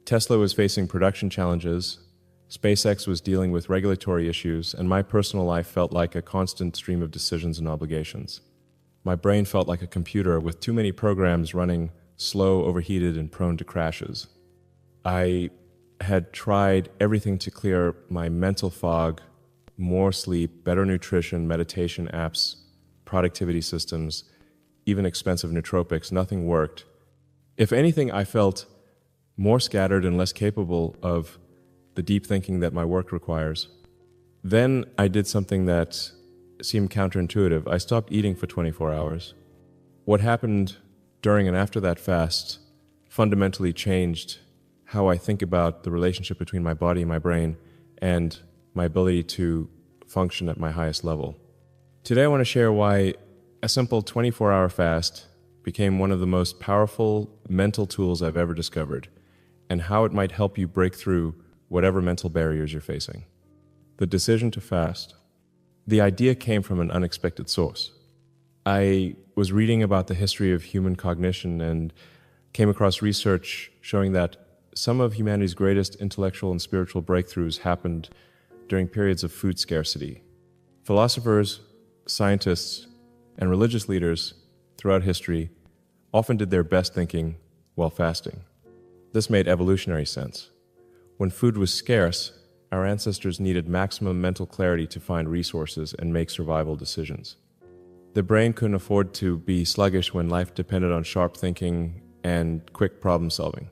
Tesla was facing production challenges, SpaceX was dealing with regulatory issues, and my personal life felt like a constant stream of decisions and obligations. My brain felt like a computer with too many programs running slow, overheated, and prone to crashes. I had tried everything to clear my mental fog: more sleep, better nutrition, meditation apps, productivity systems, even expensive nootropics. Nothing worked. If anything, I felt more scattered and less capable of the deep thinking that my work requires. Then I did something that seemed counterintuitive. I stopped eating for 24 hours. What happened during and after that fast fundamentally changed how I think about the relationship between my body and my brain and my ability to function at my highest level. Today I want to share why a simple 24-hour fast became one of the most powerful mental tools I've ever discovered, and how it might help you break through whatever mental barriers you're facing. The decision to fast. The idea came from an unexpected source. I was reading about the history of human cognition and came across research showing that some of humanity's greatest intellectual and spiritual breakthroughs happened during periods of food scarcity. Philosophers, scientists, and religious leaders throughout history often did their best thinking while fasting. This made evolutionary sense. When food was scarce, our ancestors needed maximum mental clarity to find resources and make survival decisions. The brain couldn't afford to be sluggish when life depended on sharp thinking and quick problem solving.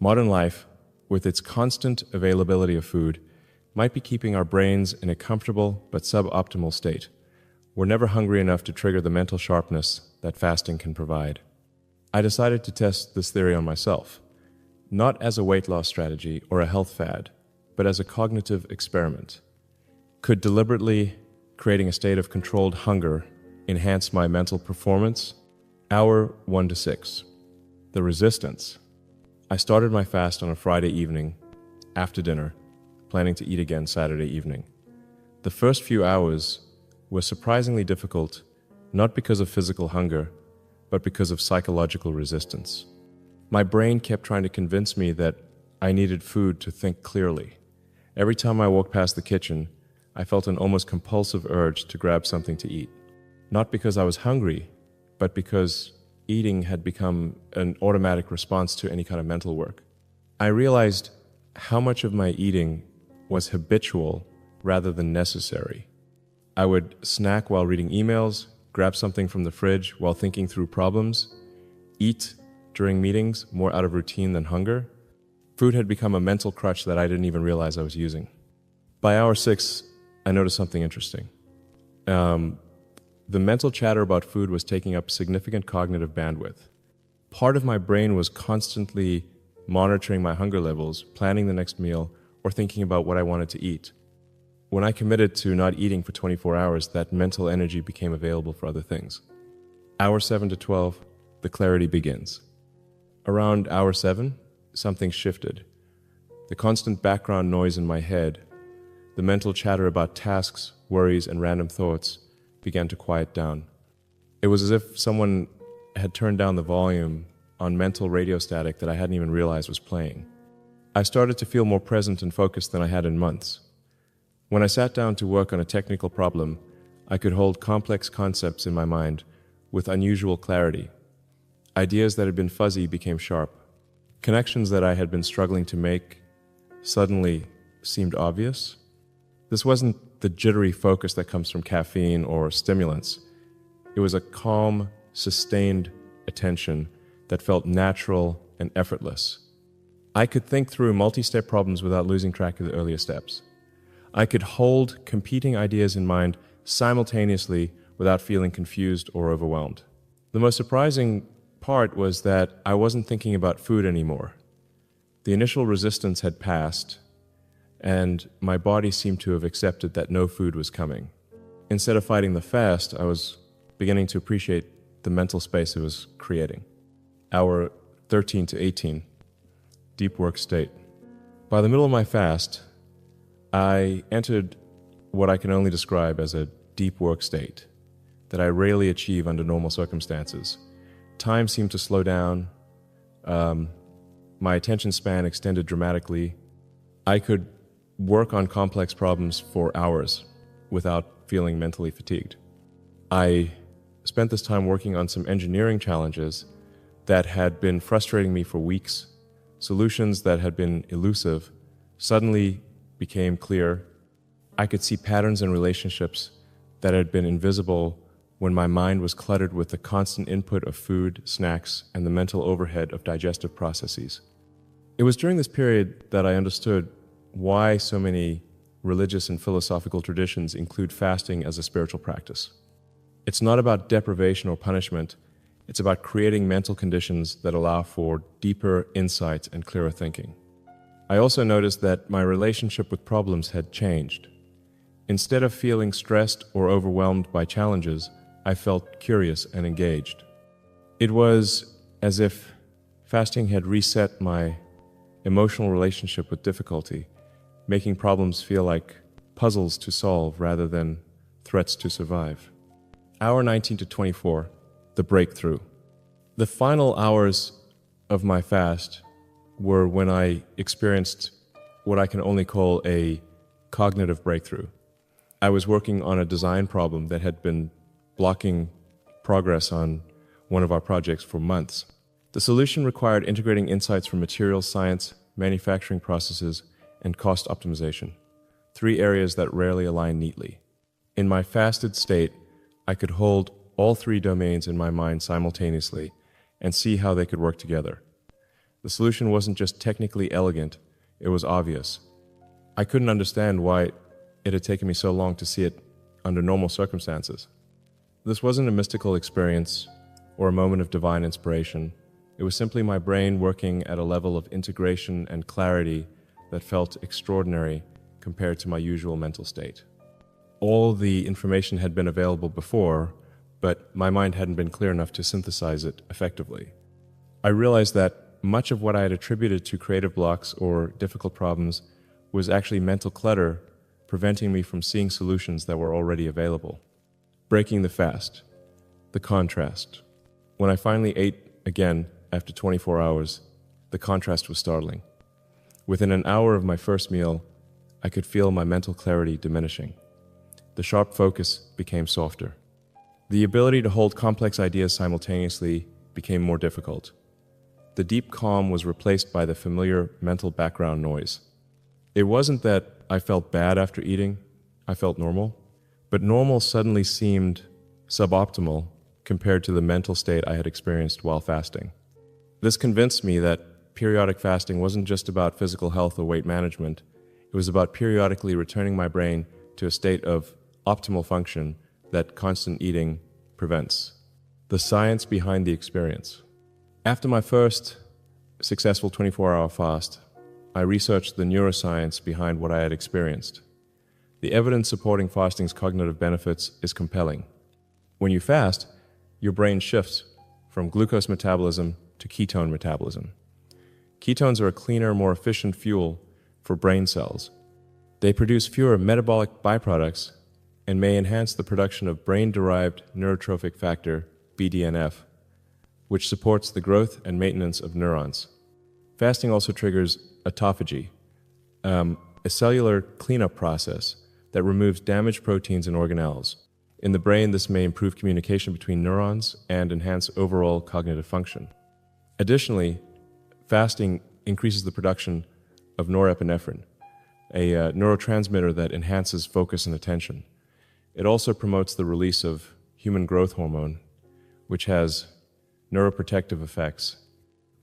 Modern life, with its constant availability of food, might be keeping our brains in a comfortable but suboptimal state. We're never hungry enough to trigger the mental sharpness that fasting can provide. I decided to test this theory on myself, not as a weight loss strategy or a health fad, but as a cognitive experiment. Could deliberately creating a state of controlled hunger enhance my mental performance? Hour 1 to 6. The resistance. I started my fast on a Friday evening, after dinner, planning to eat again Saturday evening. The first few hours were surprisingly difficult, not because of physical hunger, but because of psychological resistance. My brain kept trying to convince me that I needed food to think clearly. Every time I walked past the kitchen, I felt an almost compulsive urge to grab something to eat. Not because I was hungry, but because eating had become an automatic response to any kind of mental work. I realized how much of my eating was habitual rather than necessary. I would snack while reading emails, grab something from the fridge while thinking through problems, eat during meetings more out of routine than hunger. Food had become a mental crutch that I didn't even realize I was using. By hour 6, I noticed something interesting. The mental chatter about food was taking up significant cognitive bandwidth. Part of my brain was constantly monitoring my hunger levels, planning the next meal, or thinking about what I wanted to eat. When I committed to not eating for 24 hours, that mental energy became available for other things. Hour 7 to 12, the clarity begins. Around hour 7, something shifted. The constant background noise in my head, the mental chatter about tasks, worries, and random thoughts began to quiet down. It was as if someone had turned down the volume on mental radio static that I hadn't even realized was playing. I started to feel more present and focused than I had in months. When I sat down to work on a technical problem, I could hold complex concepts in my mind with unusual clarity. Ideas that had been fuzzy became sharp. Connections that I had been struggling to make suddenly seemed obvious. This wasn't the jittery focus that comes from caffeine or stimulants. It was a calm, sustained attention that felt natural and effortless. I could think through multi-step problems without losing track of the earlier steps. I could hold competing ideas in mind simultaneously without feeling confused or overwhelmed. The most surprising part was that I wasn't thinking about food anymore. The initial resistance had passed, and my body seemed to have accepted that no food was coming. Instead of fighting the fast, I was beginning to appreciate the mental space it was creating. Hour 13 to 18, deep work state. By the middle of my fast, I entered what I can only describe as a deep work state that I rarely achieve under normal circumstances. Time seemed to slow down. my attention span extended dramatically. I could work on complex problems for hours without feeling mentally fatigued. I spent this time working on some engineering challenges that had been frustrating me for weeks. Solutions that had been elusive suddenly became clear. I could see patterns and relationships that had been invisible when my mind was cluttered with the constant input of food, snacks, and the mental overhead of digestive processes. It was during this period that I understood why so many religious and philosophical traditions include fasting as a spiritual practice. It's not about deprivation or punishment. It's about creating mental conditions that allow for deeper insight and clearer thinking. I also noticed that my relationship with problems had changed. Instead of feeling stressed or overwhelmed by challenges, I felt curious and engaged. It was as if fasting had reset my emotional relationship with difficulty, making problems feel like puzzles to solve rather than threats to survive. Hour 19 to 24, the breakthrough. The final hours of my fast were when I experienced what I can only call a cognitive breakthrough. I was working on a design problem that had been blocking progress on one of our projects for months. The solution required integrating insights from materials science, manufacturing processes, and cost optimization, 3 areas that rarely align neatly. In my fasted state, I could hold all 3 domains in my mind simultaneously and see how they could work together. The solution wasn't just technically elegant, it was obvious. I couldn't understand why it had taken me so long to see it under normal circumstances. This wasn't a mystical experience or a moment of divine inspiration. It was simply my brain working at a level of integration and clarity that felt extraordinary compared to my usual mental state. All the information had been available before, but my mind hadn't been clear enough to synthesize it effectively. I realized that much of what I had attributed to creative blocks or difficult problems was actually mental clutter preventing me from seeing solutions that were already available. Breaking the fast, the contrast. When I finally ate again after 24 hours, the contrast was startling. Within an hour of my first meal, I could feel my mental clarity diminishing. The sharp focus became softer. The ability to hold complex ideas simultaneously became more difficult. The deep calm was replaced by the familiar mental background noise. It wasn't that I felt bad after eating, I felt normal, but normal suddenly seemed suboptimal compared to the mental state I had experienced while fasting. This convinced me that periodic fasting wasn't just about physical health or weight management. It was about periodically returning my brain to a state of optimal function that constant eating prevents. The science behind the experience. After my first successful 24-hour fast, I researched the neuroscience behind what I had experienced. The evidence supporting fasting's cognitive benefits is compelling. When you fast, your brain shifts from glucose metabolism to ketone metabolism. Ketones are a cleaner, more efficient fuel for brain cells. They produce fewer metabolic byproducts and may enhance the production of brain-derived neurotrophic factor, BDNF, which supports the growth and maintenance of neurons. Fasting also triggers autophagy, a cellular cleanup process that removes damaged proteins and organelles. In the brain, this may improve communication between neurons and enhance overall cognitive function. Additionally, fasting increases the production of norepinephrine, a neurotransmitter that enhances focus and attention. It also promotes the release of human growth hormone, which has neuroprotective effects.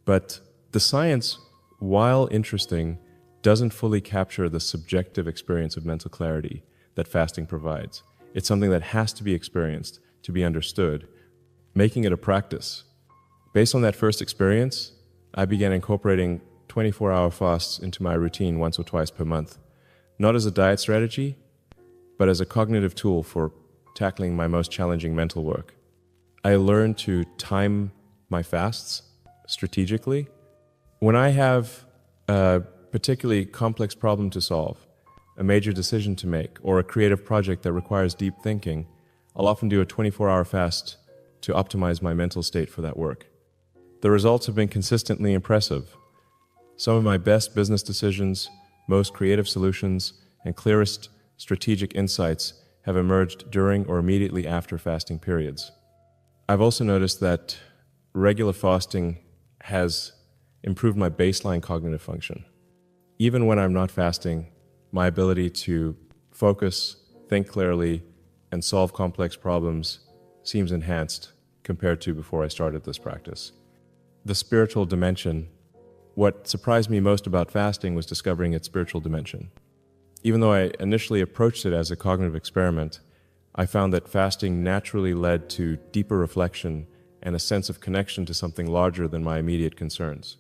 But the science, while interesting, doesn't fully capture the subjective experience of mental clarity that fasting provides. It's something that has to be experienced to be understood, making it a practice. Based on that first experience, I began incorporating 24-hour fasts into my routine once or twice per month, not as a diet strategy, but as a cognitive tool for tackling my most challenging mental work. I learned to time my fasts strategically. When I have a particularly complex problem to solve, a major decision to make, or a creative project that requires deep thinking, I'll often do a 24-hour fast to optimize my mental state for that work. The results have been consistently impressive. Some of my best business decisions, most creative solutions, and clearest strategic insights have emerged during or immediately after fasting periods. I've also noticed that regular fasting has improved my baseline cognitive function. Even when I'm not fasting, my ability to focus, think clearly, and solve complex problems seems enhanced compared to before I started this practice. The spiritual dimension. What surprised me most about fasting was discovering its spiritual dimension. Even though I initially approached it as a cognitive experiment, I found that fasting naturally led to deeper reflection and a sense of connection to something larger than my immediate concerns.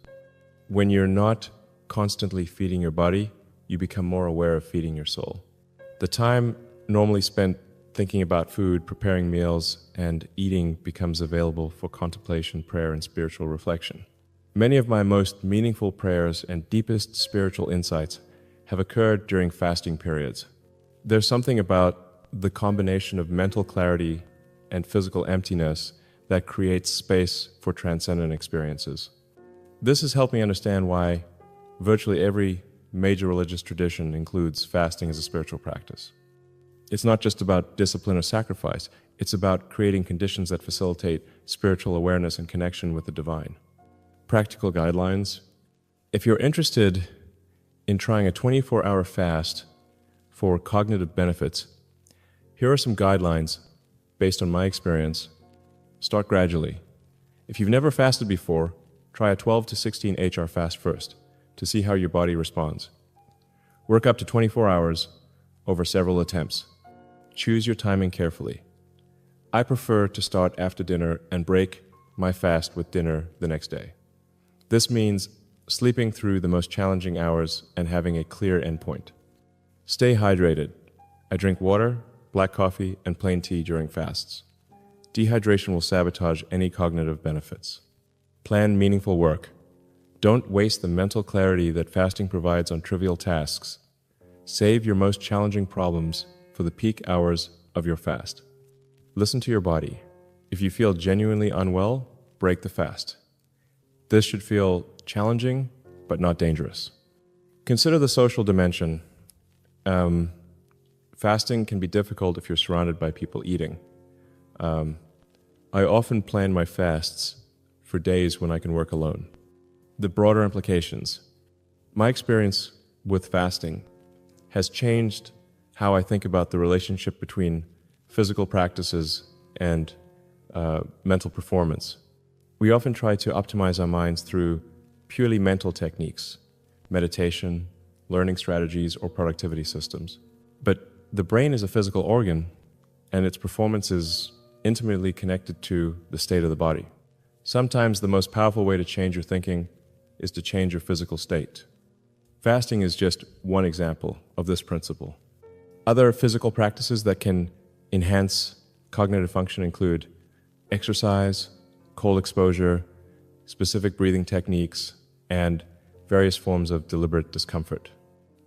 When you're not constantly feeding your body, you become more aware of feeding your soul. The time normally spent thinking about food, preparing meals, and eating becomes available for contemplation, prayer, and spiritual reflection. Many of my most meaningful prayers and deepest spiritual insights have occurred during fasting periods. There's something about the combination of mental clarity and physical emptiness that creates space for transcendent experiences. This has helped me understand why virtually every major religious tradition includes fasting as a spiritual practice. It's not just about discipline or sacrifice, it's about creating conditions that facilitate spiritual awareness and connection with the divine. Practical guidelines. If you're interested in trying a 24-hour fast for cognitive benefits, here are some guidelines based on my experience. Start gradually. If you've never fasted before, try a 12 to 16 HR fast first to see how your body responds. Work up to 24 hours over several attempts. Choose your timing carefully. I prefer to start after dinner and break my fast with dinner the next day. This means sleeping through the most challenging hours and having a clear endpoint. Stay hydrated. I drink water, black coffee, and plain tea during fasts. Dehydration will sabotage any cognitive benefits. Plan meaningful work. Don't waste the mental clarity that fasting provides on trivial tasks. Save your most challenging problems for the peak hours of your fast. Listen to your body. If you feel genuinely unwell, break the fast. This should feel challenging, but not dangerous. Consider the social dimension. Fasting can be difficult if you're surrounded by people eating. I often plan my fasts for days when I can work alone. The broader implications. My experience with fasting has changed how I think about the relationship between physical practices and mental performance. We often try to optimize our minds through purely mental techniques, meditation, learning strategies, or productivity systems. But the brain is a physical organ, and its performance is intimately connected to the state of the body. Sometimes the most powerful way to change your thinking is to change your physical state. Fasting is just one example of this principle. Other physical practices that can enhance cognitive function include exercise, cold exposure, specific breathing techniques, and various forms of deliberate discomfort.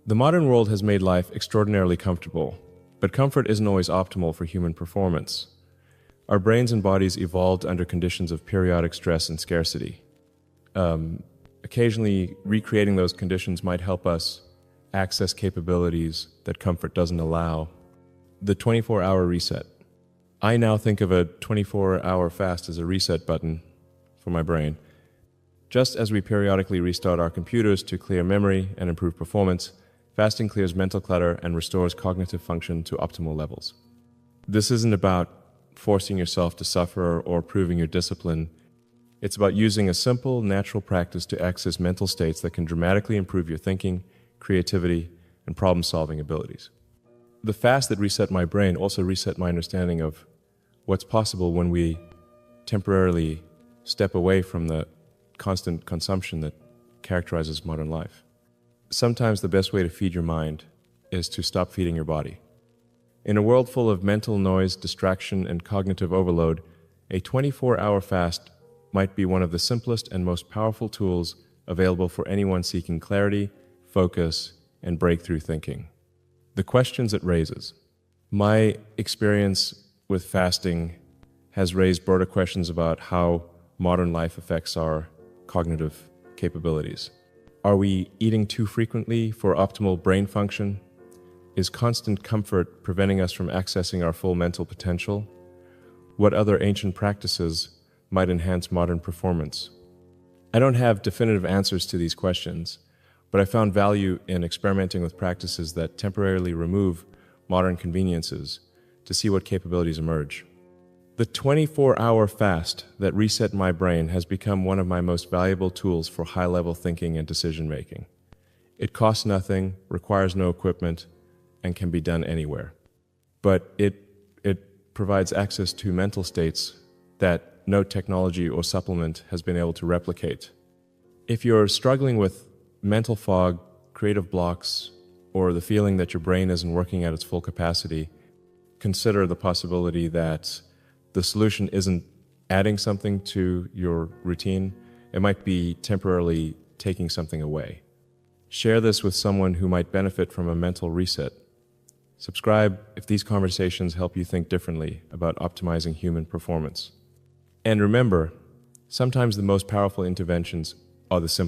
The modern world has made life extraordinarily comfortable, but comfort isn't always optimal for human performance. Our brains and bodies evolved under conditions of periodic stress and scarcity. Occasionally, recreating those conditions might help us access capabilities that comfort doesn't allow. The 24-hour reset. I now think of a 24-hour fast as a reset button for my brain. Just as we periodically restart our computers to clear memory and improve performance, fasting clears mental clutter and restores cognitive function to optimal levels. This isn't about forcing yourself to suffer or proving your discipline. It's about using a simple, natural practice to access mental states that can dramatically improve your thinking, creativity, and problem-solving abilities. The fast that reset my brain also reset my understanding of what's possible when we temporarily step away from the constant consumption that characterizes modern life. Sometimes the best way to feed your mind is to stop feeding your body. In a world full of mental noise, distraction, and cognitive overload, a 24-hour fast might be one of the simplest and most powerful tools available for anyone seeking clarity, focus, and breakthrough thinking. The questions it raises. My experience with fasting has raised broader questions about how modern life affects our cognitive capabilities. Are we eating too frequently for optimal brain function? Is constant comfort preventing us from accessing our full mental potential? What other ancient practices might enhance modern performance? I don't have definitive answers to these questions, but I found value in experimenting with practices that temporarily remove modern conveniences to see what capabilities emerge. The 24-hour fast that reset my brain has become one of my most valuable tools for high-level thinking and decision-making. It costs nothing, requires no equipment, and can be done anywhere. But it provides access to mental states that no technology or supplement has been able to replicate. If you're struggling with mental fog, creative blocks, or the feeling that your brain isn't working at its full capacity, consider the possibility that the solution isn't adding something to your routine. It might be temporarily taking something away. Share this with someone who might benefit from a mental reset. Subscribe if these conversations help you think differently about optimizing human performance. And remember, sometimes the most powerful interventions are the simple